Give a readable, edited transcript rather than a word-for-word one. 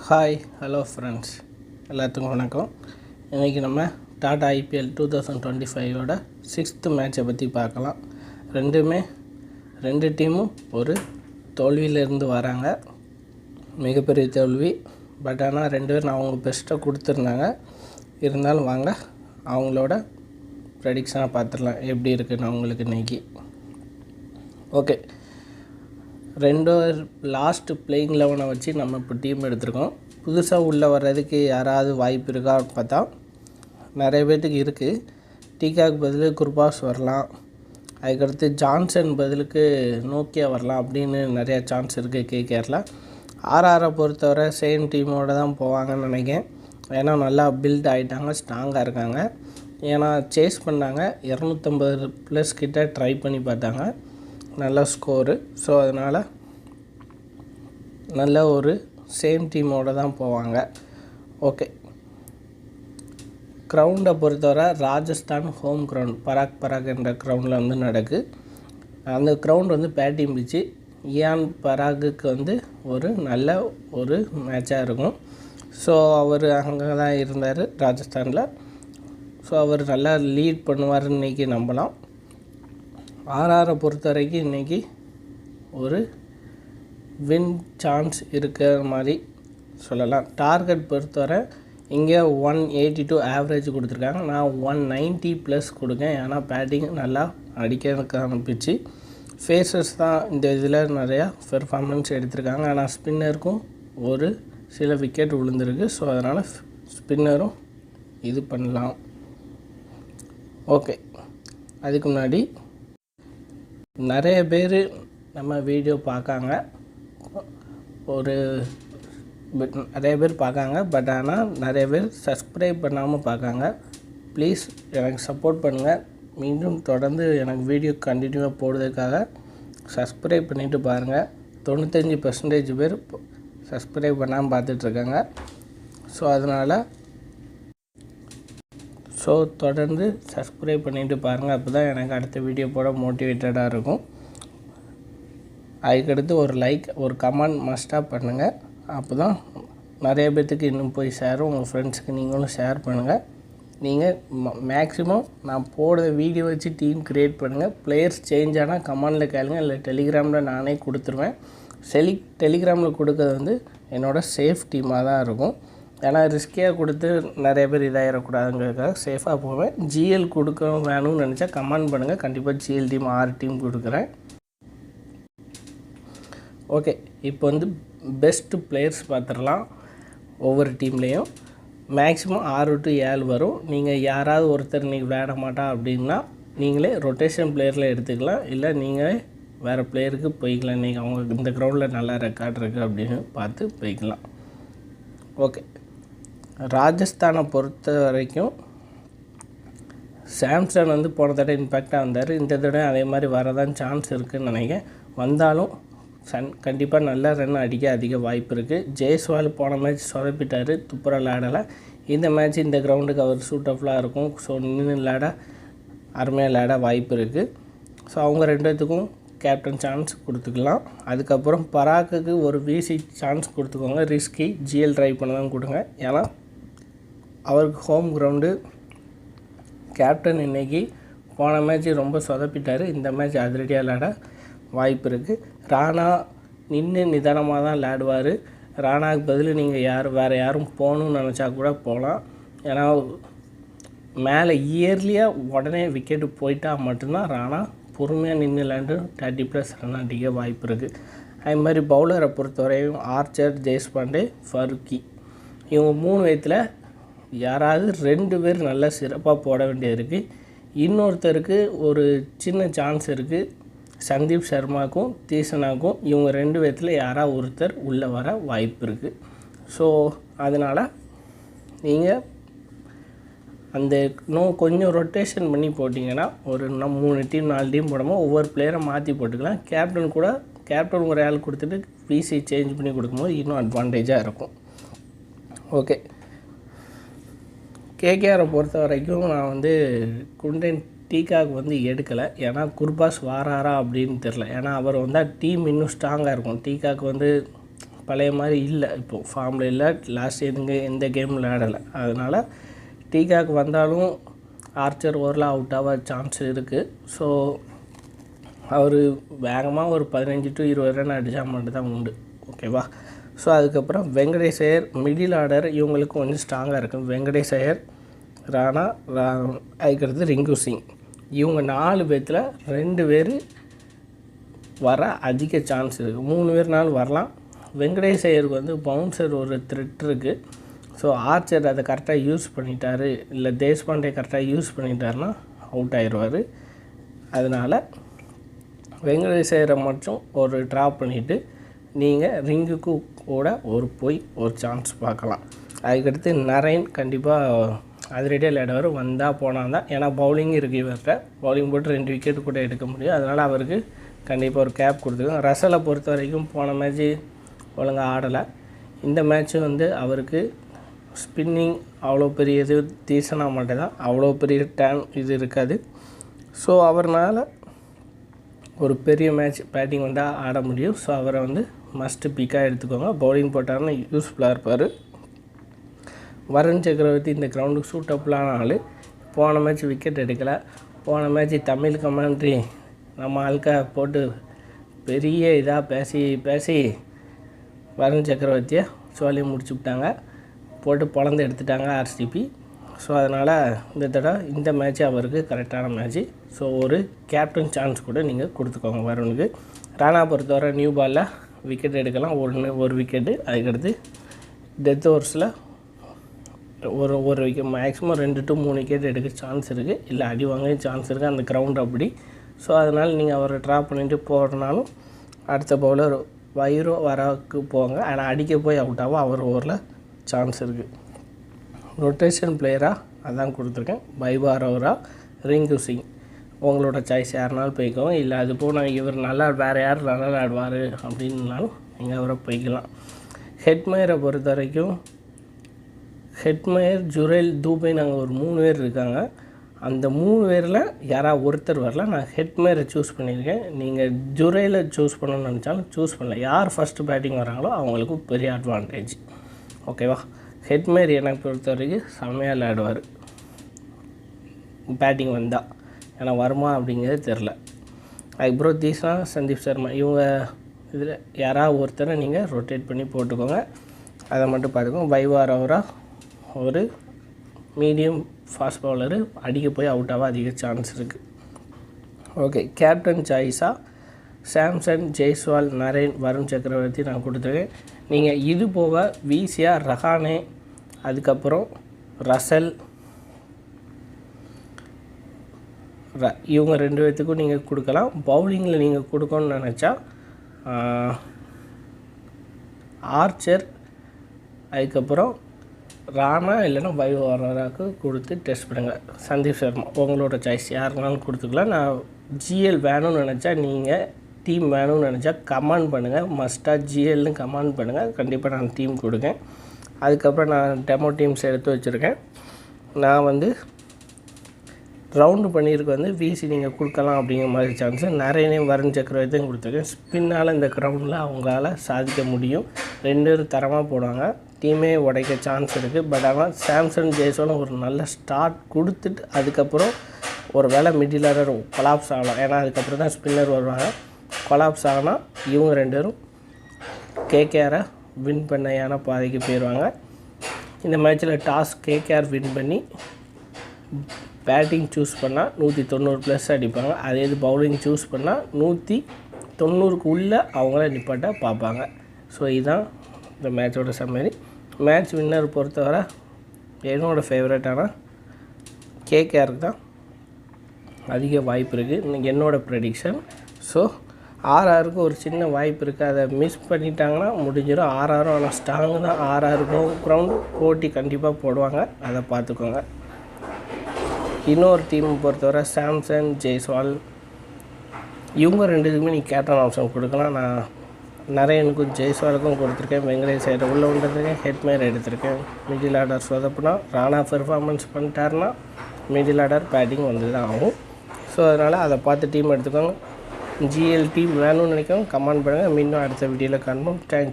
Hi hello friends, எல்லாத்துக்கும் வணக்கம். இன்றைக்கி நம்ம டாடா ஐபிஎல் 2025ஓட 6th மேட்சை பற்றி பார்க்கலாம். ரெண்டு டீமும் ஒரு தோல்வியிலேருந்து வராங்க. மிகப்பெரிய தோல்வி. பட் ஆனால் 2 பேரும் அவங்க பெஸ்ட்டாக கொடுத்துருந்தாங்க. இருந்தாலும் வாங்க அவங்களோட ப்ரெடிக்ஷனாக பார்த்துடலாம் எப்படி இருக்குன்னு அவங்களுக்கு இன்றைக்கி. ஓகே, லாஸ்ட்டு பிளேயிங் 11 வச்சு நம்ம இப்போ டீம் எடுத்திருக்கோம். புதுசாக உள்ளே வர்றதுக்கு யாராவது வாய்ப்பு இருக்கான்னு பார்த்தா நிறைய பேர்த்துக்கு இருக்குது. டீகாக்கு பதில் குர்பாஸ் வரலாம், அதுக்கடுத்து ஜான்சன் பதிலுக்கு நோக்கியா வரலாம் அப்படின்னு நிறையா சான்ஸ் இருக்குது கேகேஆரில். ஆர்ஆரை பொறுத்தவரை சேம் டீமோடு தான் போவாங்கன்னு நினைக்கிறேன். ஏன்னா நல்லா பில்ட் ஆகிட்டாங்க, ஸ்ட்ராங்காக இருக்காங்க. ஏன்னா சேஸ் பண்ணாங்க, 250+ கிட்ட ட்ரை பண்ணி பார்த்தாங்க, நல்ல ஸ்கோரு. ஸோ அதனால் நல்ல ஒரு சேம் டீமோடு தான் போவாங்க. ஓகே, கிரவுண்டை பொறுத்தவரை ராஜஸ்தான் ஹோம் கிரவுண்ட் பராக் என்ற கிரவுண்டில் வந்து நடக்கு. அந்த கிரவுண்ட் வந்து பேட்டிங் பிச்சு. இயான் பராகுக்கு வந்து ஒரு நல்ல ஒரு மேட்சாக இருக்கும். ஸோ அவர் அங்கே தான் இருந்தார் ராஜஸ்தானில். ஸோ அவர் நல்லா லீட் பண்ணுவார்னு இன்றைக்கி நம்பலாம். ஆர்ஆரை பொறுத்த வரைக்கும் இன்றைக்கி ஒரு வின் சான்ஸ் இருக்கிற மாதிரி சொல்லலாம். டார்கெட் பொறுத்தவரை இங்கே 182 ஆவரேஜ் கொடுத்துருக்காங்க. நான் 190+ கொடுக்கேன். ஏன்னா பேட்டிங் நல்லா அடிக்கிறதுக்கான பிச்சு. ஃபேஸர்ஸ் தான் இந்த இதில் நிறையா பெர்ஃபார்மன்ஸ் எடுத்திருக்காங்க. ஆனால் ஸ்பின்னருக்கும் ஒரு சில விக்கெட் விழுந்திருக்கு. ஸோ அதனால் ஸ்பின்னரும் இது பண்ணலாம். ஓகே, அதுக்கு முன்னாடி நிறைய பேர் நம்ம வீடியோ பார்க்காங்க, நிறைய பேர் பார்க்காங்க. பட் ஆனால் நிறைய பேர் சப்ஸ்கிரைப் பண்ணாமல் பார்க்காங்க. ப்ளீஸ் எனக்கு சப்போர்ட் பண்ணுங்கள். மீண்டும் தொடர்ந்து எனக்கு வீடியோ கண்டினியூவாக போடுறதுக்காக சப்ஸ்கிரைப் பண்ணிவிட்டு பாருங்கள். 95% பேர் சப்ஸ்கிரைப் பண்ணாமல் பார்த்துட்ருக்காங்க. ஸோ அதனால் தொடர்ந்து சப்ஸ்கிரைப் பண்ணிவிட்டு பாருங்கள். அப்போ தான் எனக்கு அடுத்த வீடியோ போட மோட்டிவேட்டடாக இருக்கும். அதுக்கடுத்து ஒரு லைக், ஒரு கமெண்ட் மஸ்ட்டாக பண்ணுங்கள். அப்போ தான் நிறைய பேர்த்துக்கு இன்னும் போய் ஷேரும், உங்கள் ஃப்ரெண்ட்ஸுக்கு நீங்களும் ஷேர் பண்ணுங்கள். நீங்கள் மேக்ஸிமம் நான் போடுற வீடியோ வச்சு டீம் க்ரியேட் பண்ணுங்கள். பிளேயர்ஸ் சேஞ்ச் ஆனால் கமெண்டில் கேளுங்க, இல்லை டெலிகிராமில் நானே கொடுத்துருவேன். டெலிகிராமில் கொடுக்கறது வந்து என்னோடய சேஃப் டீமாக தான் இருக்கும். ஏன்னா ரிஸ்கியாக கொடுத்து நிறைய பேர் இதாகிடக்கூடாதுங்கிறதுக்காக சேஃபாக போவேன். ஜிஎல் கொடுக்க வேணும்னு நினச்சா கமெண்ட் பண்ணுங்கள். கண்டிப்பாக ஜிஎல் டீம் 6 டீம் கொடுக்குறேன். ஓகே, இப்போ வந்து பெஸ்ட்டு பிளேயர்ஸ் பார்த்துடலாம். ஒவ்வொரு டீம்லேயும் மேக்ஸிமம் 6 to 7 வரும். நீங்கள் யாராவது ஒருத்தர் நீங்கள் விளையாட மாட்டா அப்படின்னா நீங்களே ரொட்டேஷன் பிளேயரில் எடுத்துக்கலாம், இல்லை நீங்களே வேறு பிளேயருக்கு போய்க்கலாம். நீங்கள் அவங்க இந்த கிரவுண்டில் நல்லா ரெக்கார்ட் இருக்குது அப்படின்னு பார்த்து போய்க்கலாம். ஓகே, ராஜஸ்தானை பொறுத்த வரைக்கும் சாம்சன் வந்து போன தடவை இம்பேக்டாக வந்தார். இந்த தடவை அதே மாதிரி வரதான் சான்ஸ் இருக்குதுன்னு நினைக்கிறேன். வந்தாலும் கண்டிப்பாக நல்ல ரன் அடிக்க அதிக வாய்ப்பு இருக்குது. ஜெய்ஸ்வால் போன மேட்ச் சொதப்பிட்டார், துப்புரா விளையாடலை. இந்த மேட்ச் இந்த கிரவுண்டுக்கு அவர் சூட்டபுளாக இருக்கும். ஸோ நின்று விளையாட அருமையாக விளையாட வாய்ப்பு இருக்குது. ஸோ அவங்க 2 பேர்த்துக்கும் கேப்டன் சான்ஸ் கொடுத்துக்கலாம். அதுக்கப்புறம் பராக்குக்கு ஒரு விசி சான்ஸ் கொடுத்துக்கோங்க. ரிஸ்கி ஜிஎல் ட்ரை பண்ண தான் கொடுங்க. ஏன்னா அவருக்கு ஹோம் கிரவுண்டு. கேப்டன் இன்றைக்கி போன மேட்ச் ரொம்ப சொதப்பிட்டார். இந்த மேட்ச் அதிரடியாக விளையாட வாய்ப்பு இருக்குது. ராணா நின்று நிதானமாக தான் விளையாடுவார். ராணாவுக்கு பதில் நீங்கள் வேறு யாரும் போகணுன்னு நினச்சா கூட போகலாம். ஏன்னா மேலே இயர்லியாக உடனே விக்கெட்டு போயிட்டால் மட்டும்தான் ராணா பொறுமையாக நின்று விளையாண்டு 30+ ரன் அடிக்க வாய்ப்பு இருக்குது. அது மாதிரி பவுலரை பொறுத்தவரையும் ஆர்ச்சர், தேஷ்பாண்டே, ஃபருக்கி இவங்க 3 பேர்த்தில் யாராவது 2 பேர் நல்லா சிறப்பாக போட வேண்டியது இருக்குது. இன்னொருத்தருக்கு ஒரு சின்ன சான்ஸ் இருக்குது. சந்தீப் சர்மாவுக்கும் தீசனாவுக்கும் இவங்க 2 பேர்த்தில் யாராவது ஒருத்தர் உள்ளே வர வாய்ப்பு இருக்குது. ஸோ அதனால் நீங்கள் அந்த கொஞ்சம் ரொட்டேஷன் பண்ணி போட்டிங்கன்னா ஒரு 3 டீம் 4 டீம் போடாமல் ஒவ்வொரு பிளேயரை மாற்றி போட்டுக்கலாம். கேப்டன் ஒரு ஆள் கொடுத்துட்டு விசி சேஞ்ச் பண்ணி கொடுக்கும்போது இன்னும் அட்வான்டேஜாக இருக்கும். ஓகே, கேகேஆரை பொறுத்த வரைக்கும் நான் வந்து குண்டன் டீகாக் வந்து எடுக்கலை. ஏன்னா குர்பாஸ் வாராரா அப்படின்னு தெரில. ஏன்னா அவர் வந்தால் டீம் இன்னும் ஸ்ட்ராங்காக இருக்கும். டீகாக் வந்து பழைய மாதிரி இல்லை, இப்போது ஃபார்மில் இல்லை. லாஸ்ட் எந்த கேம் விளையாடலை. அதனால் டீகாக் வந்தாலும் ஆர்ச்சர் ஓவரில் அவுட் ஆக சான்ஸ் இருக்குது. ஸோ அவர் வேகமாக ஒரு 15 to 20 ரன் அடித்தா மட்டும்தான் உண்டு. ஓகேவா? ஸோ அதுக்கப்புறம் வெங்கடேஷ் ஐயர் மிடில் ஆர்டர் இவங்களுக்கு கொஞ்சம் ஸ்ட்ராங்காக இருக்கும். வெங்கடேஷ் ஐயர், ராணா, அதுக்கடுத்து ரிங்கு சிங். இவங்க 4 பேர்த்தில் 2 பேர் வர அதிக சான்ஸ் இருக்குது. 3 பேர்னாலும் வரலாம். வெங்கடேஷ் ஐயருக்கு வந்து பவுன்சர் ஒரு த்ரெட் இருக்குது. ஸோ ஆர்ச்சர் அதை கரெக்டாக யூஸ் பண்ணிட்டார், இல்லை தேஷ்பாண்டே கரெக்டாக யூஸ் பண்ணிட்டாருன்னா அவுட் ஆயிடுவார். அதனால் வெங்கடேஷ் ஐயரை மட்டும் ஒரு ட்ராப் பண்ணிவிட்டு நீங்கள் ரிங்குக்கு கூட ஒரு சான்ஸ் பார்க்கலாம். அதுக்கடுத்து நரேன் கண்டிப்பாக அதிரடியாக விளையாடுவார். வந்தால் போனால் தான், ஏன்னா பவுலிங் இருக்குது இவர்கிட்ட. பவுலிங் போட்டு 2 விக்கெட் கூட எடுக்க முடியும். அதனால் அவருக்கு கண்டிப்பாக ஒரு கேப் கொடுத்துருக்கோம். ரசலை பொறுத்த வரைக்கும் போன மேட்ச்சு ஒழுங்காக ஆடலை. இந்த மேட்ச்சு வந்து அவருக்கு ஸ்பின்னிங் அவ்வளோ பெரிய இது டீசனாக மட்டும் தான், அவ்வளோ பெரிய இது இருக்காது. ஸோ அவர்னால் ஒரு பெரிய மேட்ச் பேட்டிங் வந்தால் ஆட முடியும். ஸோ அவரை வந்து மஸ்ட்டு பிக்காக எடுத்துக்கோங்க. பவுலிங் போட்டாருன்னா யூஸ்ஃபுல்லாக இருப்பார். வருண் சக்கரவர்த்தி இந்த கிரவுண்டுக்கு சூட்டப்லான ஆள். போன மேட்ச் விக்கெட் எடுக்கலை. போன மேட்ச் தமிழ் கமெண்ட்ரி நம்ம ஆளுக்காக போட்டு பெரிய இதாக பேசி வருண் சக்கரவர்த்தியை சொல்லி முடிச்சு விட்டாங்க, போட்டு பொழந்து எடுத்துட்டாங்க ஆர்சிபி. ஸோ அதனால் இந்த மேட்ச்சு அவருக்கு கரெக்டான மேட்ச்சு. ஸோ ஒரு கேப்டன் சான்ஸ் கூட நீங்கள் கொடுத்துக்கோங்க வருணுக்கு. ராணா பொறுத்தவரை நியூ பாலில் விக்கெட் எடுக்கலாம், ஒரு விக்கெட்டு. அதுக்கடுத்து டெத் ஓவர்ஸில் ஒரு விக்கெட், மேக்ஸிமம் 2 to 3 விக்கெட் எடுக்க சான்ஸ் இருக்குது, இல்லை அடி வாங்க சான்ஸ் இருக்குது அந்த கிரவுண்ட் அப்படி. ஸோ அதனால் நீங்கள் அவரை ட்ராப் பண்ணிவிட்டு போகிறனாலும் அடுத்த பவுலர் வைரோ வரக்கு போங்க, ஆனால் அடிக்க போய் அவுட் ஆகும், அவர் ஓவரில் சான்ஸ் இருக்குது. ரொட்டேஷன் பிளேயராக அதான் கொடுத்துருக்கேன். வைபவ் அரோரா, ரிங்கு சிங், உங்களோட சாய்ஸ் யாருனாலும் போய்க்கோங்க. இல்லை அது போனால் இவர் நல்லா வேறு யார் நல்லா விளையாடுவார் அப்படின்னாலும் நீங்கள் அவரை போய்க்கலாம். ஹெட்மயரை பொறுத்த வரைக்கும் ஹெட்மயர், ஜுரேல், தூபை, நாங்கள் ஒரு 3 பேர் இருக்காங்க. அந்த 3 பேரில் யாராவது ஒருத்தர் வரலாம். நான் ஹெட்மயரை சூஸ் பண்ணியிருக்கேன். நீங்கள் ஜுரேலை சூஸ் பண்ணணும்னு நினச்சாலும் சூஸ் பண்ணல. யார் ஃபஸ்ட்டு பேட்டிங் வராங்களோ அவங்களுக்கு பெரிய அட்வான்டேஜ். ஓகேவா? ஹெட்மயர் எனக்கு பொறுத்த வரைக்கும் செம்மையாக விளையாடுவார் பேட்டிங் வந்தால். ஏன்னா வருமா அப்படிங்கிறது தெரில. அதுக்கப்புறம் தீஸ்னா, சந்தீப் சர்மா, இவங்க இதில் யாராவது ஒருத்தரை நீங்கள் ரொட்டேட் பண்ணி போட்டுக்கோங்க. அதை மட்டும் பார்த்துக்கோங்க. வைபவ் அரோரா ஒரு மீடியம் ஃபாஸ்ட் பவுலரு, அடிக்க போய் அவுட் ஆக அதிக சான்ஸ் இருக்குது. ஓகே, கேப்டன் சாய்ஸாக சாம்சன், ஜெய்ஸ்வால், நரேன், வருண் சக்கரவர்த்தி நான் கொடுத்துருக்கேன். நீங்கள் இது போக வீசியாக ரஹானே, அதுக்கப்புறம் ரசல், இவங்க 2 பேர்த்துக்கும் நீங்கள் கொடுக்கலாம். பவுலிங்கில் நீங்கள் கொடுக்கணும்னு நினச்சா ஆர்ச்சர், அதுக்கப்புறம் ராணா இல்லைன்னா வைபவ் அரோராவுக்கு கொடுத்து டெஸ்ட் பண்ணுங்கள். சந்தீப் சர்மா உங்களோட சாய்ஸ், யாருனாலும் கொடுத்துக்கலாம். நான் ஜிஎல் வேணும்னு நினச்சா, நீங்கள் டீம் வேணும்னு நினச்சா கமெண்ட் பண்ணுங்கள். மஸ்ட்டாக ஜிஎல்னு கமெண்ட் பண்ணுங்கள், கண்டிப்பாக நான் டீம் கொடுக்கேன். அதுக்கப்புறம் நான் டெமோ டீம்ஸ் எடுத்து வச்சுருக்கேன். நான் வந்து ரவுண்டு பண்ணியிருக்கு வீசி நீங்கள் கொடுக்கலாம் அப்படிங்கிற மாதிரி சான்ஸு நிறைய வருண் சக்கரவர்த்தியும் கொடுத்துருக்கேன். ஸ்பின்னால் இந்த கிரவுண்டில் அவங்களால சாதிக்க முடியும். 2 பேரும் தரமாக போடுவாங்க, டீமே உடைக்க சான்ஸ் இருக்குது. பட் ஆனால் சாம்சன், ஜெய்ஸ்வாலும் ஒரு நல்ல ஸ்டார்ட் கொடுத்துட்டு அதுக்கப்புறம் ஒரு வேளை மிடில் ஆர்டர் கொலாப்ஸ் ஆகலாம். ஏன்னா அதுக்கப்புறம் தான் ஸ்பின்னர் வருவாங்க. கொலாப்ஸ் ஆனால் இவங்க 2 பேரும் கேகேஆரை வின் பண்ணையான பாதைக்கு போயிடுவாங்க. இந்த மேட்ச்சில் டாஸ் கேகேஆர் வின் பண்ணி பேட்டிங் சூஸ் பண்ணால் 190+ அடிப்பாங்க. அதே இது பவுலிங் சூஸ் பண்ணால் 190க்கு உள்ளே அவங்கள நிப்பாட்ட பார்ப்பாங்க. ஸோ இதுதான் இந்த மேட்சோட சம்மரி. மேட்ச் வின்னர் பொறுத்தவரை என்னோடய ஃபேவரட்டான கேகேஆருக்கு தான் அதிக வாய்ப்பு இருக்குது இன்றைக்கி என்னோடய ப்ரெடிக்ஷன். ஸோ ஆர்ஆருக்கு ஒரு சின்ன வாய்ப்பு இருக்குது, அதை மிஸ் பண்ணிட்டாங்கன்னா முடிஞ்சிடும். ஆர்ஆரும் ஆனால் ஸ்ட்ராங்கு தான். ஆர்ஆருக்கும் கிரவுண்டு போட்டி கண்டிப்பாக போடுவாங்க, அதை பார்த்துக்கோங்க. இன்னொரு டீம் பொறுத்தவரை சாம்சன், ஜெய்ஸ்வால், இவங்க 2 நீ கேப்டன் ஆப்ஷன் கொடுக்கலாம். நான் நரேனுக்கும் ஜெய்ஸ்வாலுக்கும் கொடுத்துருக்கேன். வெங்கடேஷ் ஐயர் உள்ளே வந்துருக்கேன். ஹெட்மயர் எடுத்திருக்கேன். மிடில் ஆர்டர் சொதப்புனா ராணா பெர்ஃபார்மன்ஸ் பண்ணிட்டாருன்னா மிடில் ஆர்டர் பேட்டிங் வந்து தான் ஆகும். ஸோ அதனால் அதை பார்த்து டீம் எடுத்துக்கோங்க. ஜிஎல் டீம் வேணும்னு நினைக்கிறோம், கமெண்ட் பண்ணுங்கள். மீண்டும் அடுத்த வீடியோவில் காண்போம். தேங்க்யூ.